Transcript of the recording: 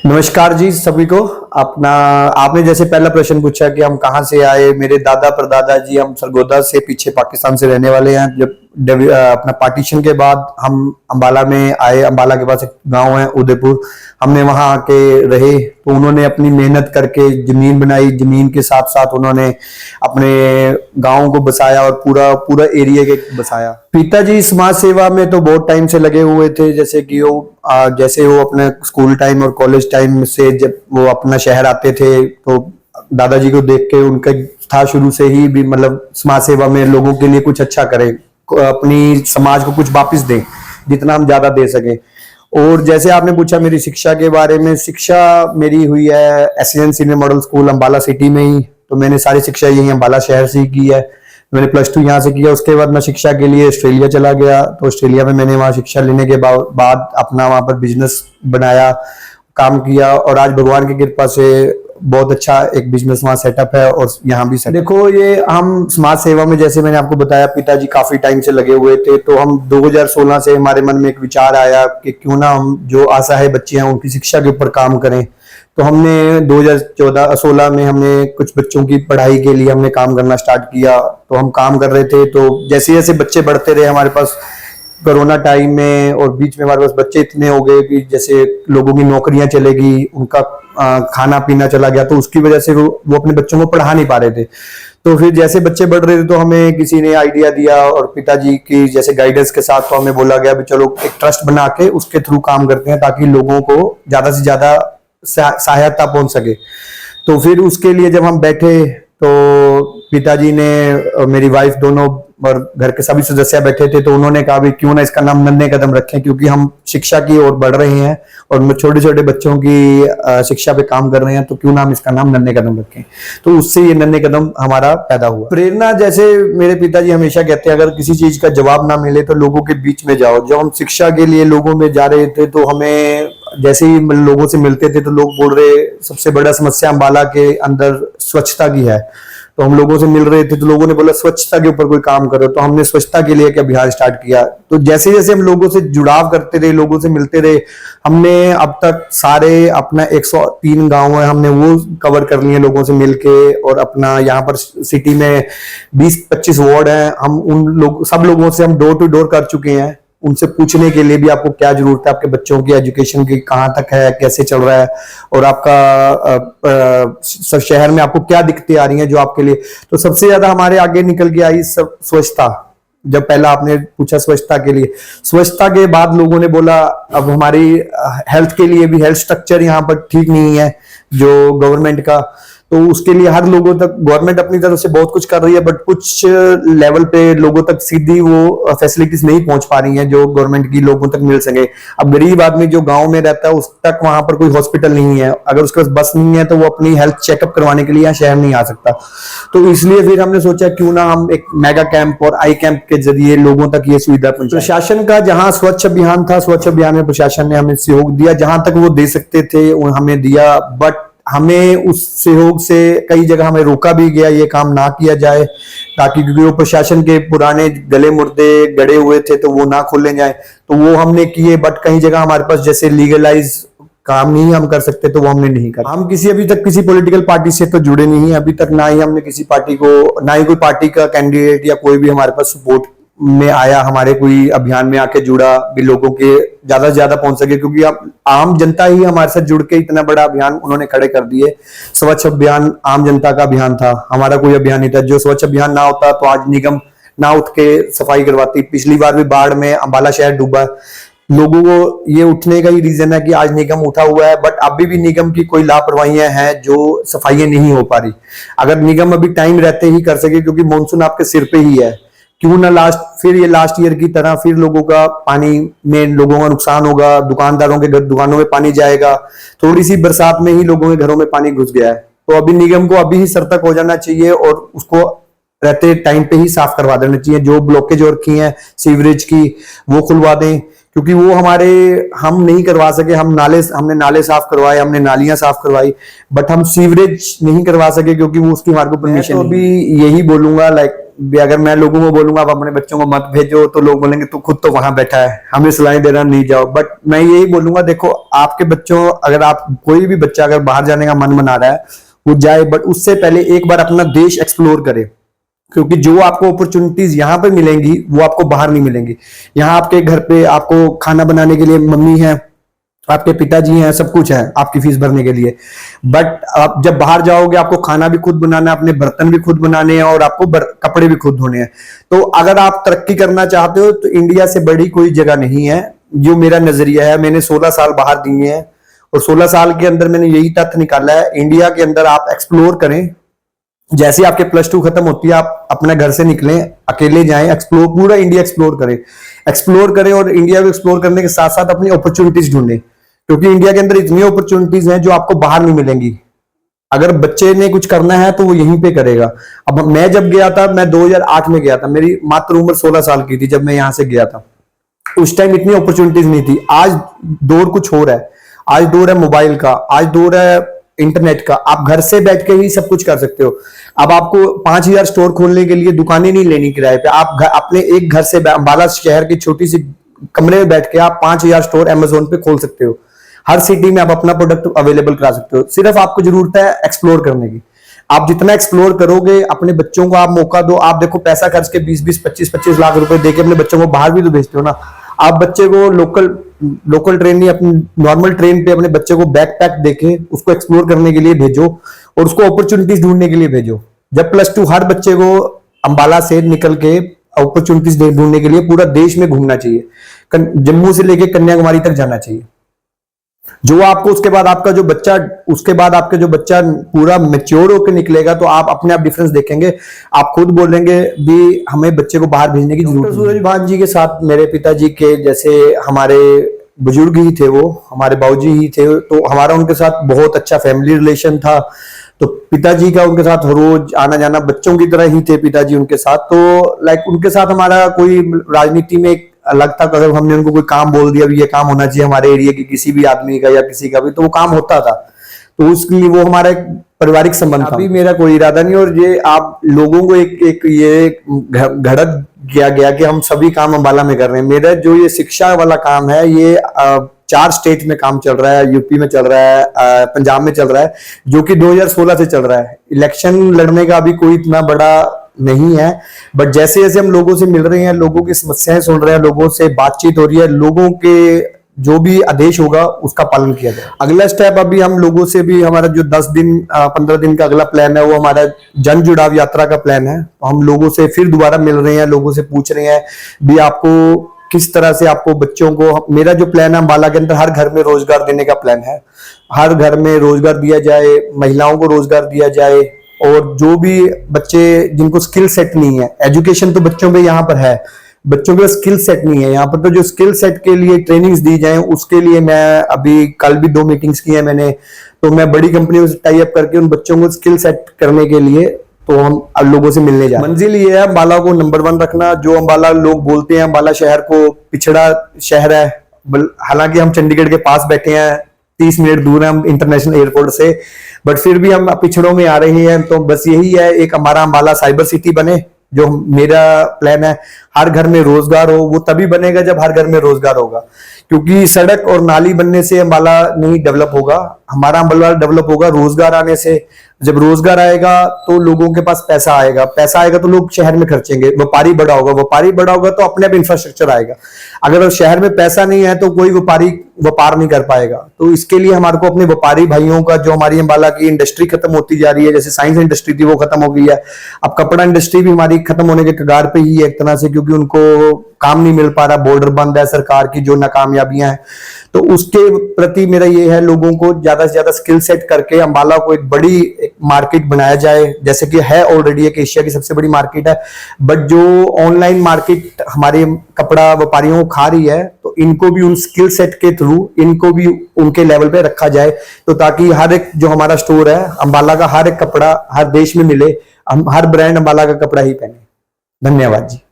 नमस्कार जी सभी को। अपना आपने जैसे पहला प्रश्न पूछा कि हम कहाँ से आए। मेरे दादा परदादा जी हम सरगोदा से पीछे पाकिस्तान से रहने वाले हैं। जब अपना पार्टीशन के बाद हम अंबाला में आए। अंबाला के पास एक गांव है उदयपुर, हमने वहां आके रहे। तो उन्होंने अपनी मेहनत करके जमीन बनाई, जमीन के साथ साथ उन्होंने अपने गांव को बसाया और पूरा पूरा एरिया के बसाया। पिताजी समाज सेवा में तो बहुत टाइम से लगे हुए थे। जैसे वो अपने स्कूल टाइम और कॉलेज टाइम से जब वो अपना शहर आते थे तो दादाजी को देख के उनका था शुरू से ही भी, मतलब समाज सेवा में लोगों के लिए कुछ अच्छा करें, अपनी समाज को कुछ वापस दें, जितना हम ज्यादा दे सकें। और जैसे आपने पूछा मेरी शिक्षा के बारे में, शिक्षा मेरी हुई है SN senior model school Ambala city में ही। तो मैंने सारी शिक्षा यही अंबाला शहर से ही की है। मैंने +2 यहाँ से किया। उसके बाद मैं शिक्षा के लिए ऑस्ट्रेलिया चला गया। तो ऑस्ट्रेलिया में मैंने वहाँ शिक्षा लेने के बाद अपना वहाँ पर बिजनेस बनाया, काम किया और आज भगवान की कृपा से बहुत अच्छा एक बिजनेस वहाँ सेटअप है। और यहाँ भी देखो, ये हम समाज सेवा में जैसे मैंने आपको बताया पिताजी काफी टाइम से लगे हुए थे। तो हम 2016 से हमारे मन में एक विचार आया कि क्यों ना हम जो असहाय बच्चे हैं उनकी शिक्षा के ऊपर काम करें। तो हमने 2014-16 में हमने कुछ बच्चों की पढ़ाई के लिए हमने काम करना स्टार्ट किया। तो हम काम कर रहे थे, तो जैसे जैसे बच्चे बढ़ते रहे हमारे पास कोरोना टाइम में, और बीच में हमारे पास बच्चे इतने हो गए कि जैसे लोगों की नौकरियां चलेगी, उनका खाना पीना चला गया, तो उसकी वजह से वो अपने बच्चों को पढ़ा नहीं पा रहे थे। तो फिर जैसे बच्चे बढ़ रहे थे तो हमें किसी ने आइडिया दिया और पिताजी की जैसे गाइडेंस के साथ तो हमें बोला गया भी चलो एक ट्रस्ट बना के उसके थ्रू काम करते हैं ताकि लोगों को ज्यादा से ज्यादा सहायता पहुंच सके। तो फिर उसके लिए जब हम बैठे तो पिताजी ने, मेरी वाइफ दोनों और घर के सभी सदस्य बैठे थे, तो उन्होंने कहा भी क्यों ना इसका नाम नन्हे कदम रखें, क्योंकि हम शिक्षा की ओर बढ़ रहे हैं और छोटे छोटे बच्चों की शिक्षा पे काम कर रहे हैं, तो क्यों ना हम इसका नाम नन्हे कदम रखें। तो उससे ये नन्हे कदम हमारा पैदा हुआ। प्रेरणा, जैसे मेरे पिताजी हमेशा कहते हैं अगर किसी चीज का जवाब ना मिले तो लोगों के बीच में जाओ। जब हम शिक्षा के लिए लोगों में जा रहे थे तो हमें जैसे ही लोगों से मिलते थे तो लोग बोल रहे सबसे बड़ा समस्या अंबाला के अंदर स्वच्छता की है। तो हम लोगों से मिल रहे थे तो लोगों ने बोला स्वच्छता के ऊपर कोई काम करो। तो हमने स्वच्छता के लिए एक अभियान स्टार्ट किया। तो जैसे जैसे हम लोगों से जुड़ाव करते रहे, लोगों से मिलते रहे, हमने अब तक सारे अपना 103 गांव है हमने वो कवर कर लिए लोगों से मिलके। और अपना यहाँ पर सिटी में 20-25 वार्ड है, हम सब लोगों से हम डोर टू डोर कर चुके हैं, उनसे पूछने के लिए भी आपको क्या जरूरत है, आपके बच्चों की एजुकेशन की कहाँ तक है, कैसे चल रहा है, और आपका शहर में आपको क्या दिक्कतें आ रही हैं जो आपके लिए। तो सबसे ज्यादा हमारे आगे निकल के आई सब स्वच्छता। जब पहला आपने पूछा स्वच्छता के लिए, स्वच्छता के बाद लोगों ने बोला अब हमारी हेल्थ के लिए भी हेल्थ स्ट्रक्चर यहाँ पर ठीक नहीं है जो गवर्नमेंट का। तो उसके लिए हर लोगों तक गवर्नमेंट अपनी तरफ से बहुत कुछ कर रही है, बट कुछ लेवल पे लोगों तक सीधी वो फैसिलिटीज नहीं पहुंच पा रही हैं जो गवर्नमेंट की लोगों तक मिल सके। अब गरीब आदमी जो गांव में रहता है उस तक वहां पर कोई हॉस्पिटल नहीं है, अगर उसके पास बस नहीं है तो वो अपनी हेल्थ चेकअप करवाने के लिए यहाँ शहर नहीं आ सकता। तो इसलिए फिर हमने सोचा क्यों ना हम एक मेगा कैंप और आई कैंप के जरिए लोगों तक ये सुविधा पहुंचाएं। प्रशासन का जहां स्वच्छ अभियान था, स्वच्छ अभियान में प्रशासन ने हमें सहयोग दिया, जहां तक वो दे सकते थे हमें दिया। बट हमें उस सहयोग से कई जगह हमें रोका भी गया ये काम ना किया जाए, ताकि क्योंकि वो प्रशासन के पुराने गले मुर्दे गड़े हुए थे तो वो ना खोले जाए। तो वो हमने किए, बट कई जगह हमारे पास जैसे लीगलाइज काम नहीं हम कर सकते तो वो हमने नहीं करा। हम अभी तक किसी पॉलिटिकल पार्टी से तो जुड़े नहीं है अभी तक, ना ही हमने किसी पार्टी को, ना ही कोई पार्टी का कैंडिडेट या कोई भी हमारे पास सपोर्ट में आया हमारे कोई अभियान में आके जुड़ा भी लोगों के ज्यादा से ज्यादा पहुंच सके। क्योंकि अब आम जनता ही हमारे साथ जुड़ के इतना बड़ा अभियान उन्होंने खड़े कर दिए। स्वच्छ अभियान आम जनता का अभियान था, हमारा कोई अभियान नहीं था। जो स्वच्छ अभियान ना होता तो आज निगम ना उठ के सफाई करवाती। पिछली बार भी बाढ़ में अंबाला शहर डूबा। लोगों को ये उठने का ही रीजन है कि आज निगम उठा हुआ है, बट अभी भी निगम की कोई लापरवाहियां हैं जो सफाइयां नहीं हो पा रही। अगर निगम अभी टाइम रहते ही कर सके, क्योंकि मानसून आपके सिर पे ही है, क्यों ना फिर ये लास्ट ईयर की तरह फिर लोगों का पानी में लोगों का नुकसान होगा, दुकानदारों के दुकानों में पानी जाएगा। थोड़ी सी बरसात में ही लोगों के घरों में पानी घुस गया है। तो अभी निगम को अभी ही सतर्क हो जाना चाहिए और उसको रहते टाइम पे ही साफ करवा देना चाहिए। जो ब्लॉकेज और की है सीवरेज की वो खुलवा दें, क्योंकि वो हम नहीं करवा सके। हमने नाले साफ करवाए, हमने नालियां साफ करवाई, बट हम सीवरेज नहीं करवा सके क्योंकि वो उसकी हमारे को परमिशन। तो अभी यही बोलूंगा, लाइक भी अगर मैं लोगों को बोलूंगा आप अपने बच्चों को मत भेजो तो लोग बोलेंगे तू खुद तो वहां बैठा है, हमें सलाह दे रहा नहीं जाओ। बट मैं यही बोलूंगा, देखो आपके बच्चों, अगर आप कोई भी बच्चा अगर बाहर जाने का मन बना रहा है वो जाए, बट उससे पहले एक बार अपना देश एक्सप्लोर करे, क्योंकि जो आपको अपॉर्चुनिटीज यहाँ पे मिलेंगी वो आपको बाहर नहीं मिलेंगी। यहाँ आपके घर पे आपको खाना बनाने के लिए मम्मी है, आपके पिताजी हैं, सब कुछ है आपकी फीस भरने के लिए। बट आप जब बाहर जाओगे आपको खाना भी खुद बनाना है, अपने बर्तन भी खुद बनाने हैं और आपको कपड़े भी खुद धोने हैं। तो अगर आप तरक्की करना चाहते हो तो इंडिया से बड़ी कोई जगह नहीं है, जो मेरा नजरिया है। मैंने 16 साल बाहर दिए हैं और 16 साल के अंदर मैंने यही तथ्य निकाला है, इंडिया के अंदर आप एक्सप्लोर करें। जैसे आपके +2 खत्म होती है आप अपने घर से निकलें, अकेले जाएं, एक्सप्लोर, पूरा इंडिया एक्सप्लोर करें और इंडिया को एक्सप्लोर करने के साथ साथ अपनी अपॉर्चुनिटीज ढूंढें, क्योंकि इंडिया के अंदर इतनी अपॉर्चुनिटीज हैं जो आपको बाहर नहीं मिलेंगी। अगर बच्चे ने कुछ करना है तो वो यहीं पे करेगा। अब मैं जब गया था, मैं 2008 में गया था, मेरी मात्र उम्र 16 साल की थी जब मैं यहां से गया था। उस टाइम इतनी अपॉर्चुनिटीज नहीं थी। आज दौर कुछ और है, आज दौर है मोबाइल का, आज दौर है इंटरनेट का। आप घर से बैठ के ही सब कुछ कर सकते हो। अब आपको 5000 स्टोर खोलने के लिए दुकानें नहीं लेनी किराए पे, आप अपने एक घर से, अंबाला शहर की छोटी सी कमरे में बैठ के आप 5000 स्टोर अमेज़न पे खोल सकते हो। हर सिटी में आप अपना प्रोडक्ट अवेलेबल करा सकते हो। सिर्फ आपको जरूरत है एक्सप्लोर करने की। आप जितना एक्सप्लोर करोगे, अपने बच्चों को आप मौका दो। आप देखो पैसा खर्च के 20-20, 25-25 लाख रुपए देके अपने बच्चों को बाहर भी तो भेजते हो ना। आप बच्चे को लोकल ट्रेन नहीं, अपनी नॉर्मल ट्रेन पे अपने बच्चे को बैकपैक देके उसको एक्सप्लोर करने के लिए भेजो और उसको अपॉर्चुनिटीज ढूंढने के लिए भेजो। जब +2 हर बच्चे को अंबाला से निकल के अपॉर्चुनिटीज ढूंढने के लिए पूरा देश में घूमना चाहिए, जम्मू से लेके कन्याकुमारी तक जाना चाहिए। जो आपको उसके बाद आपका जो बच्चा पूरा मैच्योर होकर निकलेगा तो आप अपने आप डिफरेंस देखेंगे। आप खुद बोलेंगे भी हमें बच्चे को बाहर भेजने की जरूरत है। सूरजभान जी के साथ मेरे पिताजी के जैसे हमारे बुजुर्ग ही थे, वो हमारे बाबूजी ही थे, तो हमारा उनके साथ बहुत अच्छा फैमिली रिलेशन था। तो पिताजी का उनके साथ रोज आना जाना, बच्चों की तरह ही थे पिताजी उनके साथ। तो लाइक उनके साथ हमारा कोई राजनीति में अलग था, अगर हमने उनको कोई काम बोल दिया भी ये काम होना चाहिए हमारे एरिया के किसी भी आदमी का या किसी का भी, तो वो काम होता था। तो उसके लिए वो हमारा एक पारिवारिक संबंध था। अभी मेरा कोई इरादा नहीं, और ये आप लोगों को एक ये घड़त किया गया कि हम सभी काम अंबाला में कर रहे हैं। मेरा जो ये शिक्षा वाला काम है ये 4 स्टेट में काम चल रहा है, यूपी में चल रहा है, पंजाब में चल रहा है, जो कि 2016 से चल रहा है। इलेक्शन लड़ने का अभी कोई इतना बड़ा नहीं है, बट जैसे जैसे हम लोगों से मिल रहे हैं, लोगों की समस्याएं सुन रहे हैं, लोगों से बातचीत हो रही है, लोगों के जो भी आदेश होगा उसका पालन किया जाए। अगला स्टेप अभी हम लोगों से भी, हमारा जो 10 दिन 15 दिन का अगला प्लान है वो हमारा जन जुड़ाव यात्रा का प्लान है। हम लोगों से फिर दोबारा मिल रहे हैं, लोगों से पूछ रहे हैं भी आपको किस तरह से आपको बच्चों को, मेरा जो प्लान है अंबाला के अंदर हर घर में रोजगार देने का प्लान है। हर घर में रोजगार दिया जाए, महिलाओं को रोजगार दिया जाए, और जो भी बच्चे जिनको स्किल सेट नहीं है, एजुकेशन तो बच्चों पे यहाँ पर है, बच्चों के स्किल सेट नहीं है यहाँ पर, तो जो स्किल सेट के लिए ट्रेनिंग्स दी जाए उसके लिए मैं अभी कल भी 2 मीटिंग्स की है मैंने। तो मैं बड़ी कंपनियों से टाई अप करके उन बच्चों को स्किल सेट करने के लिए तो हम लोगों से मिलने जा रहे हैं। मंजिल ये है अंबाला को नंबर 1 रखना। जो अंबाला लोग बोलते हैं अंबाला शहर को पिछड़ा शहर है, हालांकि हम चंडीगढ़ के पास बैठे हैं, 30 मिनट दूर है हम इंटरनेशनल एयरपोर्ट से, बट फिर भी हम पिछड़ों में आ रहे हैं। तो बस यही है, एक हमारा अंबाला साइबर सिटी बने, जो मेरा प्लान है। हर घर में रोजगार हो, वो तभी बनेगा जब हर घर में रोजगार होगा, क्योंकि सड़क और नाली बनने से अंबाला नहीं डेवलप होगा, हमारा अंबाला डेवलप होगा रोजगार आने से। जब रोजगार आएगा तो लोगों के पास पैसा आएगा, पैसा आएगा तो लोग शहर में खर्चेंगे, व्यापारी बड़ा होगा, व्यापारी बड़ा होगा तो अपने आप इंफ्रास्ट्रक्चर आएगा। अगर शहर में पैसा नहीं है तो कोई व्यापारी व्यापार नहीं कर पाएगा। तो इसके लिए हमारे को अपने व्यापारी भाइयों का, जो हमारी अंबाला की इंडस्ट्री खत्म होती जा रही है, जैसे साइंस इंडस्ट्री थी वो खत्म हो गई है, अब कपड़ा इंडस्ट्री भी हमारी खत्म होने के कगार पे ही है एक तरह से, क्योंकि उनको काम नहीं मिल पा रहा, बॉर्डर बंद है, सरकार की जो नाकामयाबियां हैं। तो उसके प्रति मेरा ये है, लोगों को ज्यादा से ज्यादा स्किल सेट करके अंबाला को एक बड़ी मार्केट बनाया जाए, जैसे कि है ऑलरेडी एक एशिया की सबसे बड़ी मार्केट है। बट जो ऑनलाइन मार्केट हमारे कपड़ा व्यापारियों को खा रही है, तो इनको भी उन स्किल सेट के थ्रू इनको भी उनके लेवल पे रखा जाए, तो ताकि हर एक जो हमारा स्टोर है अंबाला का, हर एक कपड़ा हर देश में मिले, हम हर ब्रांड अंबाला का कपड़ा ही पहने। धन्यवाद जी।